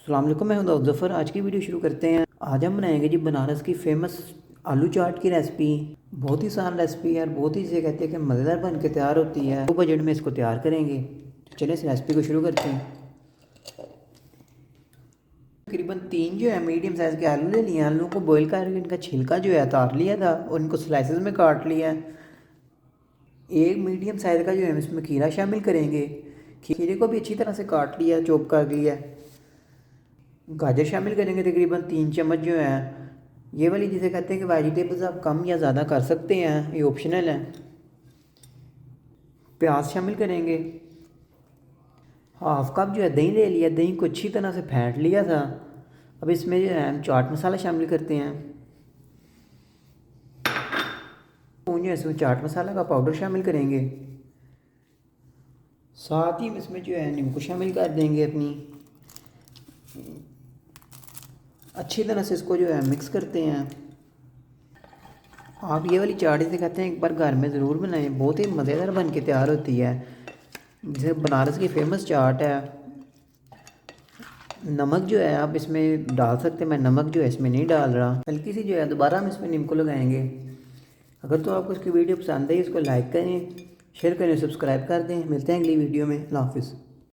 अस्सलाम वालेकुम, मैं हूं ज़फ़र। आज की वीडियो शुरू करते हैं। आज हम बनाएंगे जी बनारस की फ़ेमस आलू चाट की रेसिपी। बहुत ही आसान रेसिपी है और बहुत ही इसे कहते हैं कि मज़ेदार बन के तैयार होती है। तो बजट में इसको तैयार करेंगे। तो चलिए इस रेसिपी को शुरू करते हैं। तकरीबन 3 जो है मीडियम साइज़ के आलू ले लिए। आलू को बॉईल करके इनका छिलका जो है उतार लिया था और इनको स्लाइसेस में काट लिया है। एक मीडियम साइज़ का जो है इसमें खीरा शामिल करेंगे। खीरे को भी अच्छी तरह से काट लिया, चॉप कर लिया। गाजर शामिल करेंगे तकरीबन 3 चम्मच जो है। ये वाली जिसे कहते हैं कि वेजिटेबल्स आप कम या ज़्यादा कर सकते हैं, ये ऑप्शनल है। प्याज शामिल करेंगे। हाफ कप जो है दही ले लिया, दही को अच्छी तरह से फेंट लिया था। अब इसमें जो है हम चाट मसाला शामिल करते हैं। जो है इसमें चाट मसाला का पाउडर शामिल करेंगे। साथ ही इसमें जो है नींबू शामिल कर देंगे अपनी। अच्छी तरह से इसको जो है मिक्स करते हैं। आप ये वाली चाट इसे कहते हैं एक बार घर में ज़रूर बनाएं, बहुत ही मज़ेदार बन के तैयार होती है। जैसे बनारस की फ़ेमस चाट है। नमक जो है आप इसमें डाल सकते हैं, मैं नमक जो है इसमें नहीं डाल रहा। हल्की सी जो है दोबारा हम इसमें नींबू लगाएंगे। अगर तो आपको इसकी वीडियो पसंद है इसको लाइक करें, शेयर करें, सब्सक्राइब कर दें। मिलते हैं अगली वीडियो में। अल्लाह हाफ़िज़।